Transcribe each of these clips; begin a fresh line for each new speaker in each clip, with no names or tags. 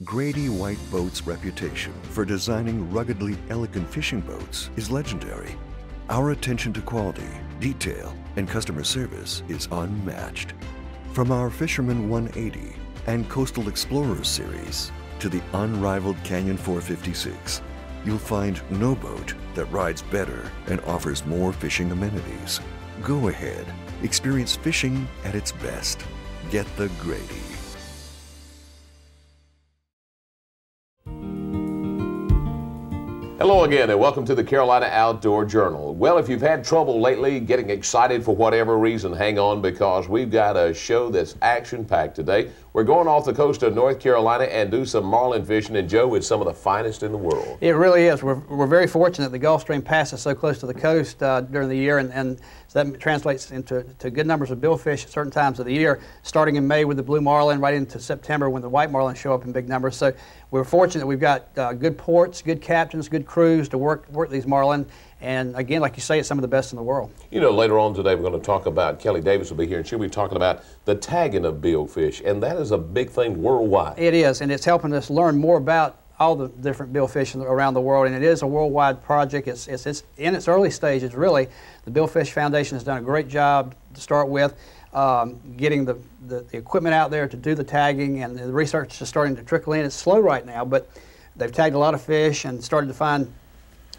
Grady White Boats' reputation for designing ruggedly elegant fishing boats is legendary. Our attention to quality, detail, and customer service is unmatched. From our Fisherman 180 and Coastal Explorers series to the unrivaled Canyon 456, you'll find no boat that rides better and offers more fishing amenities. Go ahead, experience fishing at its best. Get the Grady.
Hello again and welcome to the Carolina Outdoor Journal. Well, if you've had trouble lately getting excited for whatever reason, hang on because we've got a show that's action-packed today. We're going off the coast of North Carolina and do some marlin fishing, and Joe, it's some of the finest in the world.
It really is. We're very fortunate the Gulf Stream passes so close to the coast during the year, and so that translates into good numbers of billfish at certain times of the year, starting in May with the blue marlin, right into September when the white marlin show up in big numbers. So we're fortunate we've got good ports, good captains, good crews to work these marlin. And again, like you say, it's some of the best in the world. You know,
later on today, we're going to talk about, Kelly Davis will be here, and she'll be talking about the tagging of billfish, and that is a big thing worldwide.
It is, and it's helping us learn more about all the different billfish around the world, and it is a worldwide project. It's in its early stages, really. The Billfish Foundation has done a great job to start with, getting the equipment out there to do the tagging, and the research is starting to trickle in. It's slow right now, but they've tagged a lot of fish and started to find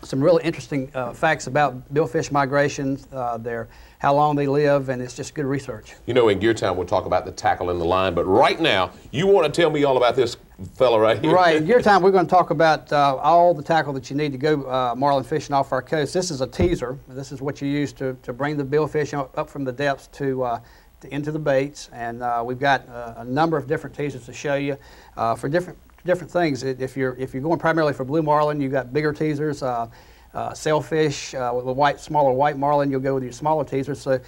some really interesting facts about billfish migrations, how long they live, and it's just good research.
You know, in Gear Time, we'll talk about the tackle and the line, but right now, you want to tell me all about this fella right here.
Right. In Gear Time, we're going to talk about all the tackle that you need to go marlin fishing off our coast. This is a teaser. This is what you use to bring the billfish up from the depths into the baits, and we've got a number of different teasers to show you for different things. If you're going primarily for blue marlin, you've got bigger teasers. Sailfish with smaller white marlin, you'll go with your smaller teasers. So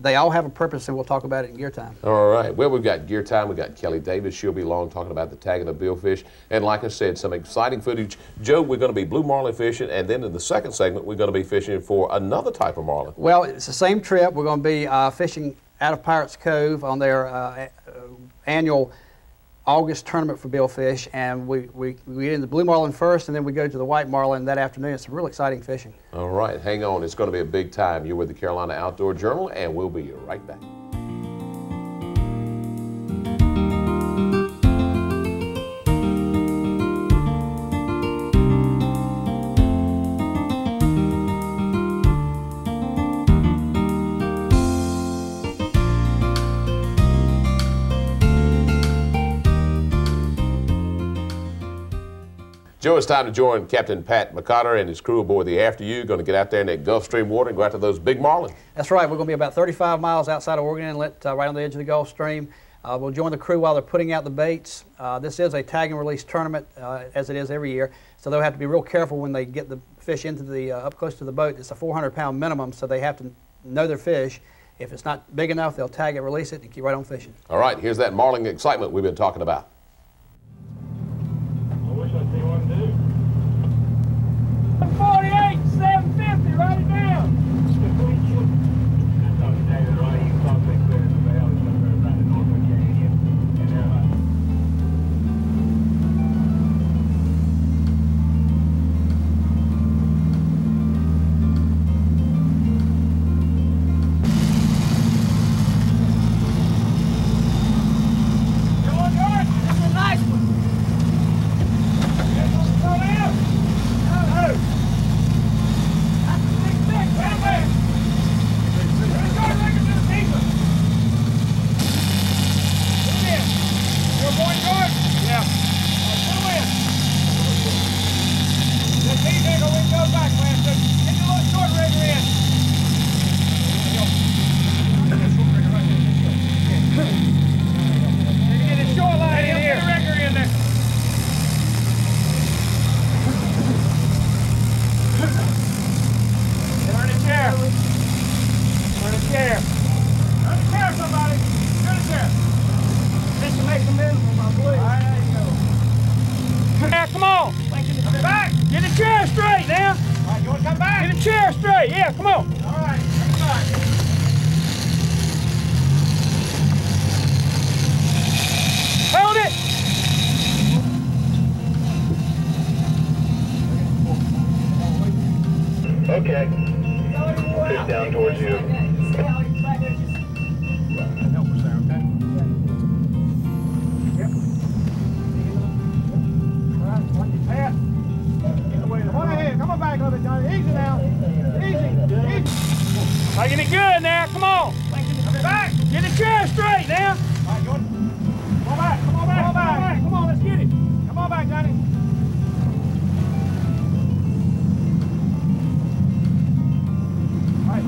they all have a purpose, and we'll talk about it in Gear Time.
All right. Well, we've got Gear Time. We've got Kelly Davis. She'll be along talking about the tagging of billfish. And like I said, some exciting footage. Joe, we're going to be blue marlin fishing, and then in the second segment, we're going to be fishing for another type of marlin.
Well, it's the same trip. We're going to be fishing out of Pirates Cove on their annual August tournament for billfish, and we get in the blue marlin first, and then we go to the white marlin that afternoon. It's real exciting fishing.
All right, hang on. It's going to be a big time. You're with the Carolina Outdoor Journal, and we'll be right back. Joe, it's time to join Captain Pat McCotter and his crew aboard the After You. Going to get out there in that Gulf Stream water and go out to those big marlin.
That's right. We're going to be about 35 miles outside of Oregon Inlet, right on the edge of the Gulf Stream. We'll join the crew while they're putting out the baits. This is a tag and release tournament, as it is every year, so they'll have to be real careful when they get the fish into the up close to the boat. It's a 400-pound minimum, so they have to know their fish. If it's not big enough, they'll tag it, release it, and keep right on fishing.
All right, here's that marlin excitement we've been talking about.
I wish I'd see one do. 48, 750, write it down. I thought David Ray, you thought they cleared the valley somewhere around the Northwood Canyon. Going north. Get the chair straight now. All right, Jordan. Come on back. Come on back. Come on back. Come on, let's get it. Come on back, Johnny. All right.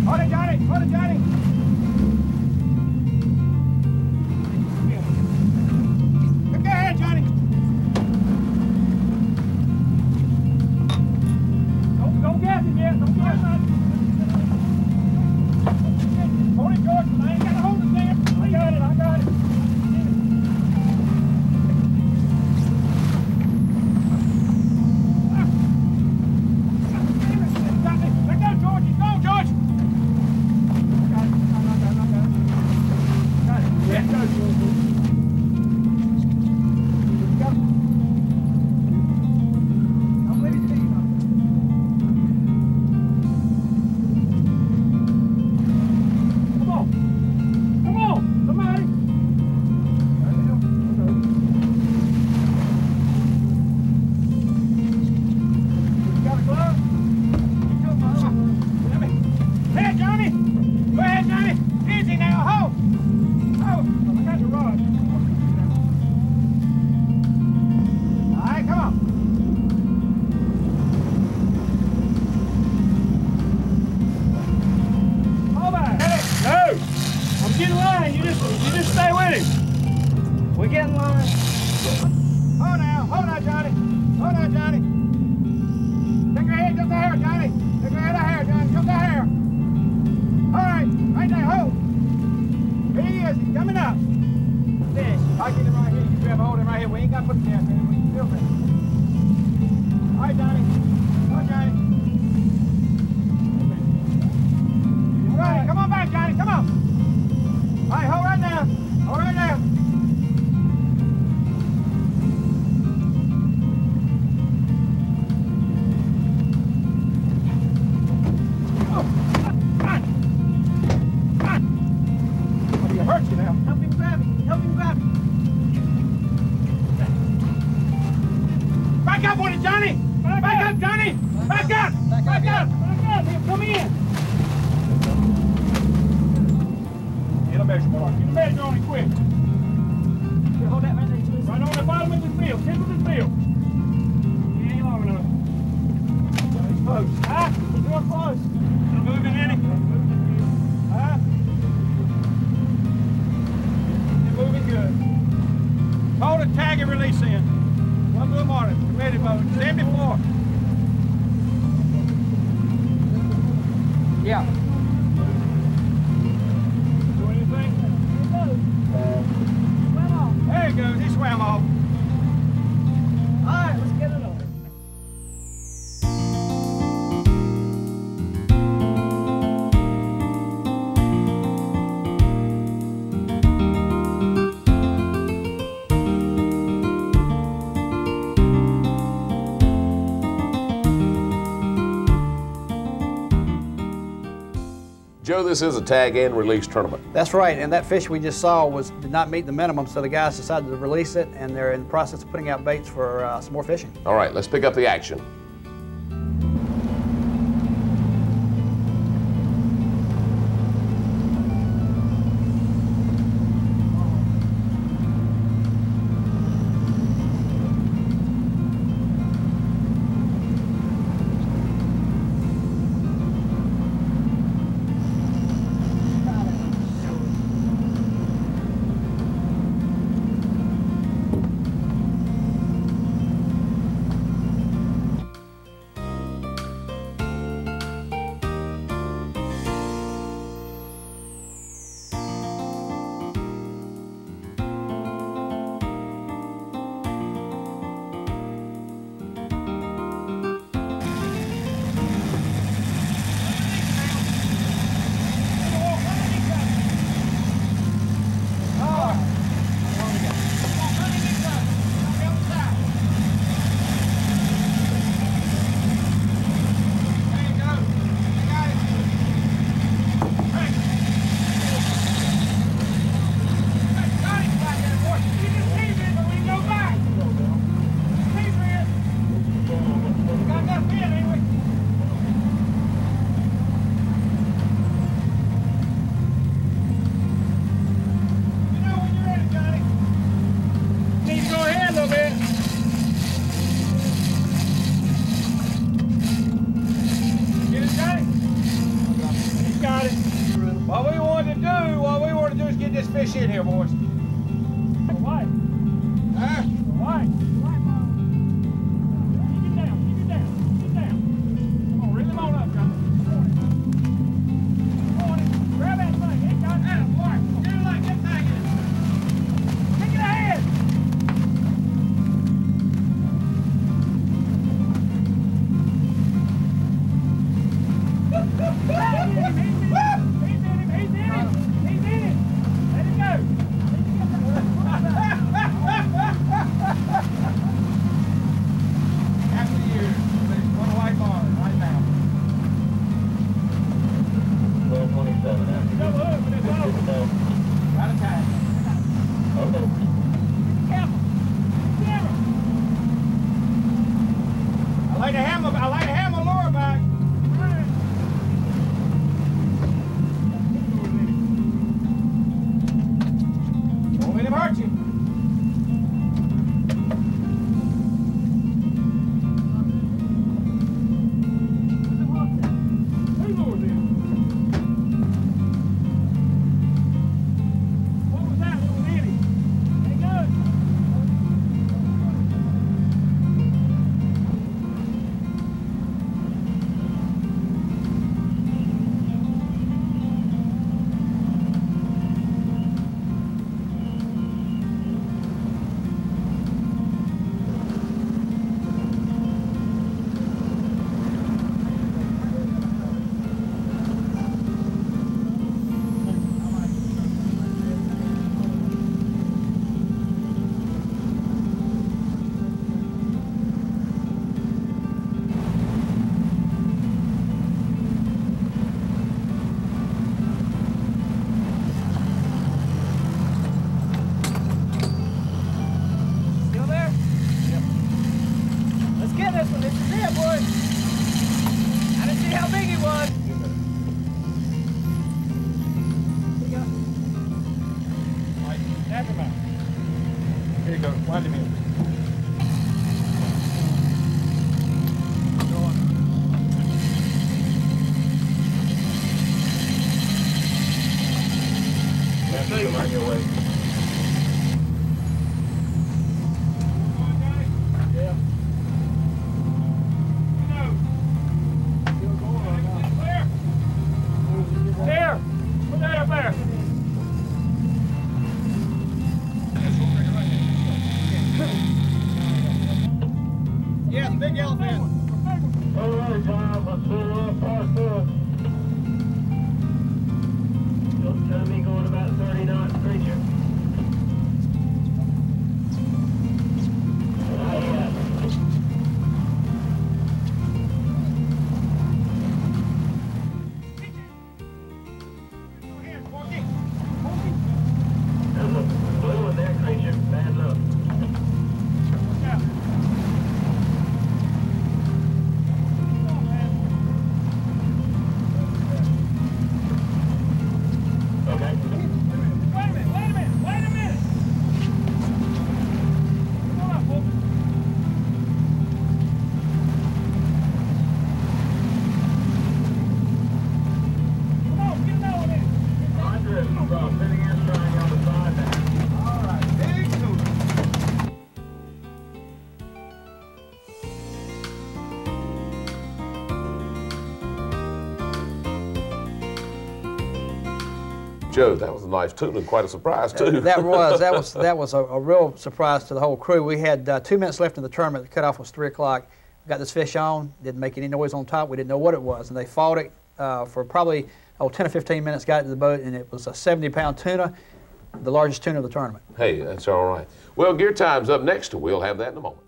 Hold it, Johnny. Hold it, Johnny. Go ahead, Johnny. Don't gas him yet. Don't gas him. Hold it, George. I ain't got to hold it there. I got it. I got it. Let go, George. Go, George. Got it. Got it. Let go, George. Go. I'm ready to see you. Come on, somebody. You got a glove? Hey, Johnny. Go ahead, Johnny. Easy now. Hold. Hold. I got the rod. All right, come on. Hold back. Hey, no. I'm getting line. You just stay with him. We're getting line. Hold now, Johnny. Hold now, Johnny. Take your head, jump the hair, Johnny. Take your head of hair, Johnny. Jump the hair. All right, right there, hold. Here he is. He's coming up. Fish. I'll get him right here. You grab hold of him right here. We ain't got to put the gas in him. We can film it. All right, Johnny. Come on, Johnny. All right, come on back, Johnny. Come on. All right, hold right now. Hold right now. Oh, he'll hurt you now. Help him grab it. Help him grab it. Back up on it, Johnny. Back up, Johnny. Back up. Back up. He'll come in. Get a measure, boy. Get a measure on it quick. Hold that right there, twist. Right on the bottom of the field. Tip of the field. He ain't long enough. He's close. Huh? He's real close. You're moving in it. Huh? You're moving good. Hold it, tag and release in. One good Marlin. You ready, Bo? 74. Yeah. There he goes, he swam off. All right, let's get it on.
Joe, this is a tag and release tournament.
That's right, and that fish we just saw did not meet the minimum, so the guys decided to release it, and they're in the process of putting out baits for some more fishing.
All right, let's pick up the action.
fish in here, boys. White. Huh? White. Keep it down, keep it down, keep it down. Come on, reel him on up, Johnny. Come on, grab that thing. Ain't got it. White. Get it like, get back in. Kick it ahead. I like to hammer lure back. Won't let him hurt you. What was that little nitty? Ain't good. Here you go, wind him in. On your way. Yeah. There! Put that up there! Yeah, the big elephant. All right, Tom, let's pull part 4. Still telling me going about 30 knots, preacher. There's a blue one there, creature. Bad luck. Watch out. Okay. Wait a minute. Come on, folks. Come on, get it over there. Roger, sitting here trying on the side now. All right, big scoop.
Joe, that was a nice tune and quite a surprise too.
That was a real surprise to the whole crew. We had 2 minutes left in the tournament. The cutoff was 3 o'clock. Got this fish on, didn't make any noise on top. We didn't know what it was, and they fought it for probably 10 or 15 minutes. Got it to the boat, and it was a 70-pound tuna, the largest tuna of the tournament.
Hey, that's all right. Well, Gear Time's up next. We'll have that in a moment.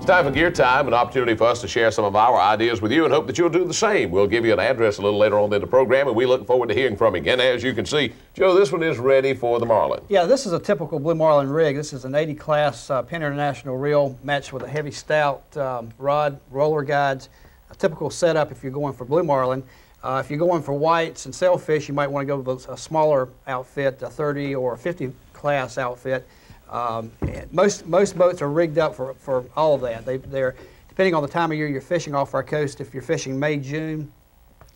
It's time for Gear Time, an opportunity for us to share some of our ideas with you and hope that you'll do the same. We'll give you an address a little later on in the program, and we look forward to hearing from you. And as you can see, Joe, this one is ready for the Marlin.
Yeah, this is a typical Blue Marlin rig. This is an 80 class Penn International reel matched with a heavy stout rod, roller guides. A typical setup if you're going for Blue Marlin. If you're going for whites and sailfish, you might want to go with a smaller outfit, a 30 or a 50 class outfit. Most boats are rigged up for all of that. They're depending on the time of year you're fishing off our coast. If you're fishing May, June,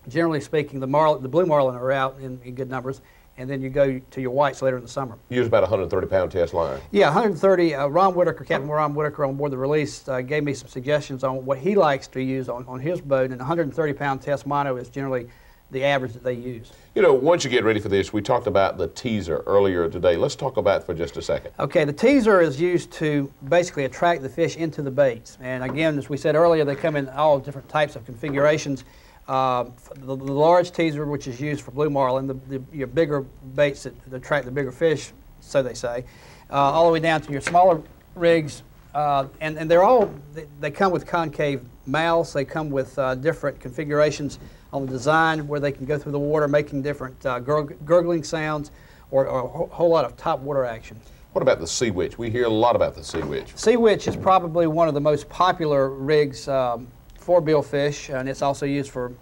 generally speaking, the Blue Marlin are out in good numbers, and then you go to your whites later in the summer.
You use about a 130-pound test line. Yeah,
130. Ron Whitaker, Captain Ron Whitaker on board the Release, gave me some suggestions on what he likes to use on his boat, and 130-pound test mono is generally the average that they use.
You know, once you get ready for this, we talked about the teaser earlier today. Let's talk about it for just a second.
Okay, the teaser is used to basically attract the fish into the baits. And again, as we said earlier, they come in all different types of configurations. The large teaser, which is used for Blue Marlin, your bigger baits that attract the bigger fish, so they say, all the way down to your smaller rigs. And they come with concave mouths. They come with different configurations on the design where they can go through the water making different gurgling sounds or a whole lot of top water action.
What about the Sea Witch? We hear a lot about the Sea Witch.
Sea Witch is probably one of the most popular rigs for billfish, and it's also used for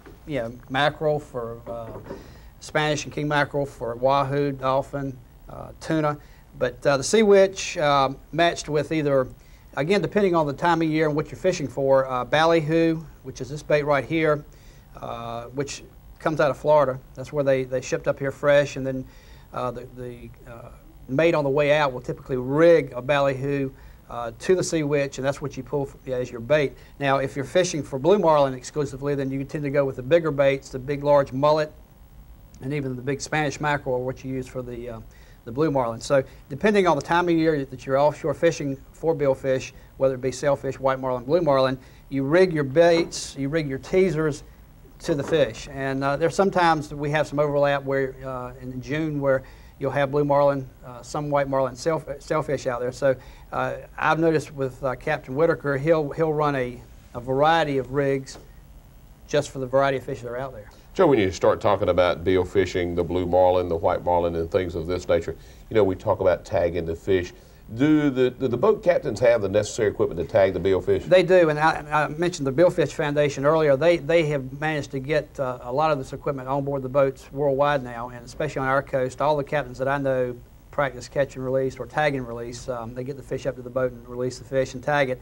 mackerel, for Spanish and king mackerel, for wahoo, dolphin, tuna. But the Sea Witch matched with either, again, depending on the time of year and what you're fishing for, ballyhoo, which is this bait right here, which comes out of Florida. That's where they shipped up here fresh, and then the mate on the way out will typically rig a ballyhoo to the Sea Witch, and that's what you pull as your bait. Now, if you're fishing for Blue Marlin exclusively, then you tend to go with the bigger baits, the big large mullet, and even the big Spanish mackerel are what you use for the Blue Marlin. So depending on the time of year that you're offshore fishing for billfish, whether it be sailfish, white marlin, blue marlin, you rig your baits, you rig your teasers to the fish. And there's sometimes we have some overlap where in June where you'll have blue marlin, some white marlin, sailfish out there. So I've noticed with Captain Whitaker, he'll run a variety of rigs just for the variety of fish that are out there.
Joe, when you start talking about bill fishing, the blue marlin, the white marlin, and things of this nature, you know, we talk about tagging the fish. Do the boat captains have the necessary equipment to tag the billfish? They
do, and I mentioned the Billfish Foundation earlier. They have managed to get a lot of this equipment on board the boats worldwide now, and especially on our coast. All the captains that I know practice catch and release or tag and release. They get the fish up to the boat and release the fish and tag it.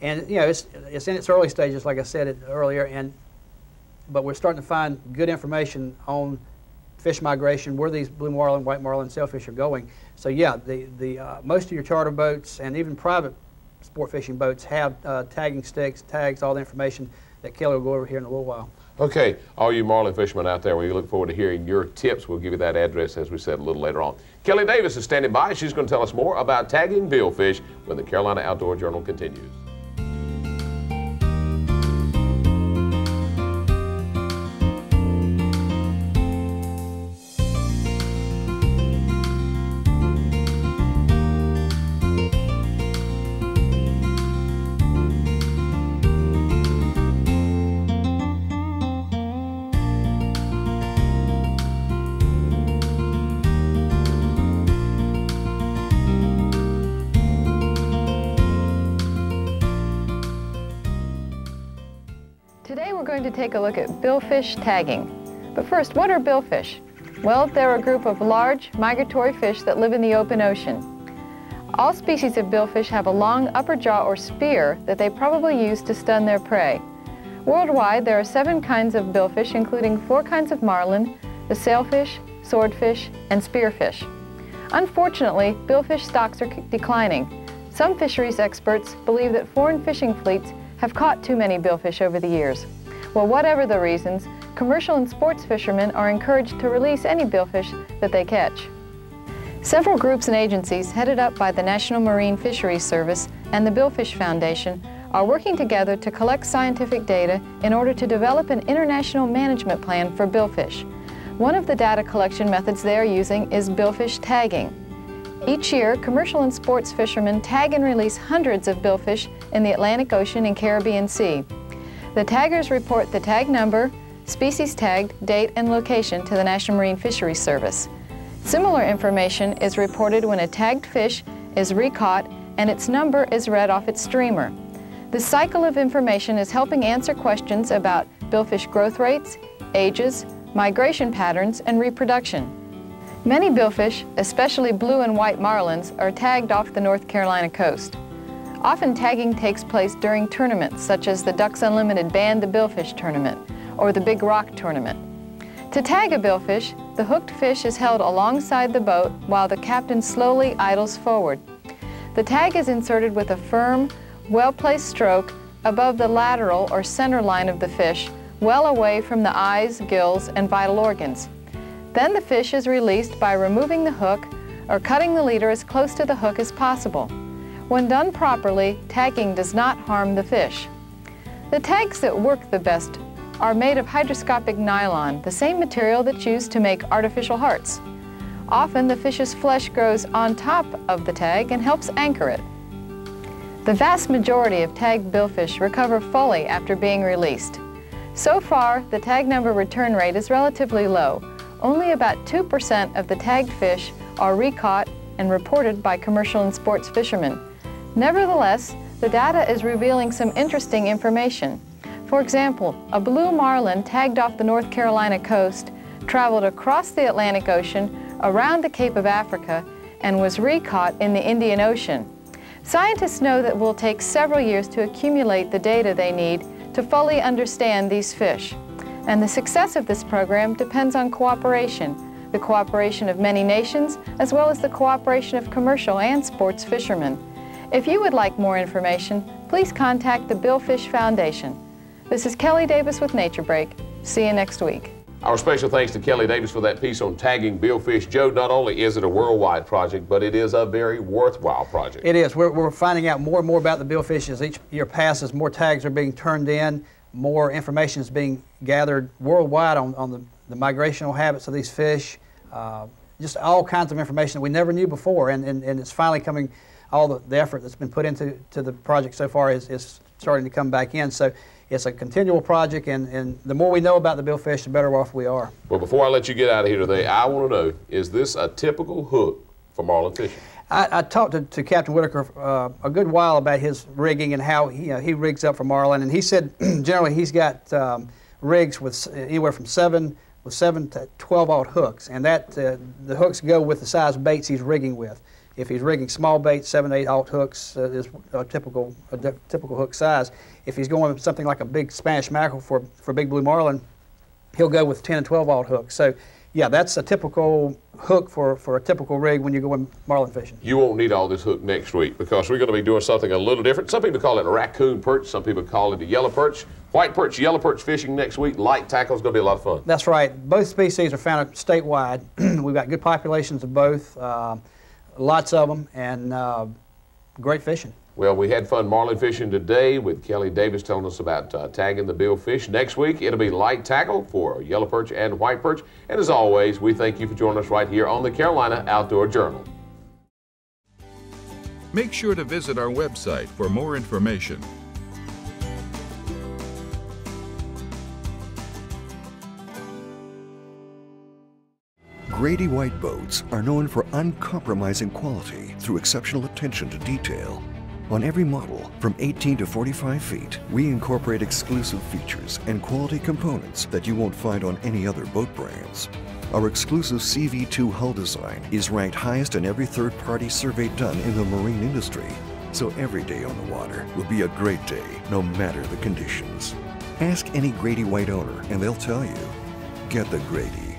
And you know, it's in its early stages, like I said earlier, but we're starting to find good information on fish migration, where these blue marlin, white marlin, sailfish are going. So yeah, most of your charter boats and even private sport fishing boats have tagging sticks, tags, all the information that Kelly will go over here in a little while.
Okay, all you marlin fishermen out there, we look forward to hearing your tips. We'll give you that address, as we said, a little later on. Kelly Davis is standing by. She's going to tell us more about tagging billfish when the Carolina Outdoor Journal continues.
Today we're going to take a look at billfish tagging. But first, what are billfish? Well, they're a group of large migratory fish that live in the open ocean. All species of billfish have a long upper jaw or spear that they probably use to stun their prey. Worldwide, there are 7 kinds of billfish, including 4 kinds of marlin, the sailfish, swordfish, and spearfish. Unfortunately, billfish stocks are declining. Some fisheries experts believe that foreign fishing fleets have caught too many billfish over the years. Well, whatever the reasons, commercial and sports fishermen are encouraged to release any billfish that they catch. Several groups and agencies headed up by the National Marine Fisheries Service and the Billfish Foundation are working together to collect scientific data in order to develop an international management plan for billfish. One of the data collection methods they are using is billfish tagging. Each year, commercial and sports fishermen tag and release hundreds of billfish in the Atlantic Ocean and Caribbean Sea. The taggers report the tag number, species tagged, date, and location to the National Marine Fisheries Service. Similar information is reported when a tagged fish is recaught and its number is read off its streamer. This cycle of information is helping answer questions about billfish growth rates, ages, migration patterns, and reproduction. Many billfish, especially blue and white marlins, are tagged off the North Carolina coast. Often tagging takes place during tournaments such as the Ducks Unlimited Band the Billfish Tournament or the Big Rock Tournament. To tag a billfish, the hooked fish is held alongside the boat while the captain slowly idles forward. The tag is inserted with a firm, well-placed stroke above the lateral or center line of the fish, well away from the eyes, gills, and vital organs. Then the fish is released by removing the hook or cutting the leader as close to the hook as possible. When done properly, tagging does not harm the fish. The tags that work the best are made of hydroscopic nylon, the same material that's used to make artificial hearts. Often the fish's flesh grows on top of the tag and helps anchor it. The vast majority of tagged billfish recover fully after being released. So far, the tag number return rate is relatively low. Only about 2% of the tagged fish are recaught and reported by commercial and sports fishermen. Nevertheless, the data is revealing some interesting information. For example, a blue marlin tagged off the North Carolina coast traveled across the Atlantic Ocean, around the Cape of Africa, and was recaught in the Indian Ocean. Scientists know that it will take several years to accumulate the data they need to fully understand these fish. And the success of this program depends on cooperation, the cooperation of many nations, as well as the cooperation of commercial and sports fishermen. If you would like more information, please contact the Billfish Foundation. This is Kelly Davis with Nature Break. See you next week.
Our special thanks to Kelly Davis for that piece on tagging billfish. Joe, not only is it a worldwide project, but it is a very worthwhile project.
It is. We're finding out more and more about the billfish as each year passes. More tags are being turned in. More information is being gathered worldwide on the migrational habits of these fish. Just all kinds of information that we never knew before, and it's finally coming. All the effort that's been put into the project so far is starting to come back in. So it's a continual project, and the more we know about the billfish, the better off we are.
Well, before I let you get out of here today, I want to know, is this a typical hook for marlin fishing?
I talked to Captain Whitaker a good while about his rigging and how he rigs up for marlin, and he said generally he's got rigs with anywhere from 7 to 12-aught hooks, and that the hooks go with the size baits he's rigging with. If he's rigging small baits, 7 to 8-aught hooks is a typical hook size. If he's going with something like a big Spanish mackerel for big blue marlin, he'll go with 10 and 12-aught hooks. So, yeah, that's a typical hook for a typical rig when you're going marlin fishing.
You won't need all this hook next week because we're going to be doing something a little different. Some people call it a raccoon perch. Some people call it a yellow perch. White perch, yellow perch fishing next week. Light tackle is going to be a lot of fun. That's right.
Both species are found statewide. We've got good populations of both. Lots of them, and great fishing.
Well, we had fun marlin fishing today with Kelly Davis telling us about tagging the billfish. Next week, it'll be light tackle for yellow perch and white perch. And as always, we thank you for joining us right here on the Carolina Outdoor Journal.
Make sure to visit our website for more information.
Grady White boats are known for uncompromising quality through exceptional attention to detail. On every model, from 18 to 45 feet, we incorporate exclusive features and quality components that you won't find on any other boat brands. Our exclusive CV2 hull design is ranked highest in every third-party survey done in the marine industry. So every day on the water will be a great day, no matter the conditions. Ask any Grady White owner and they'll tell you, get the Grady.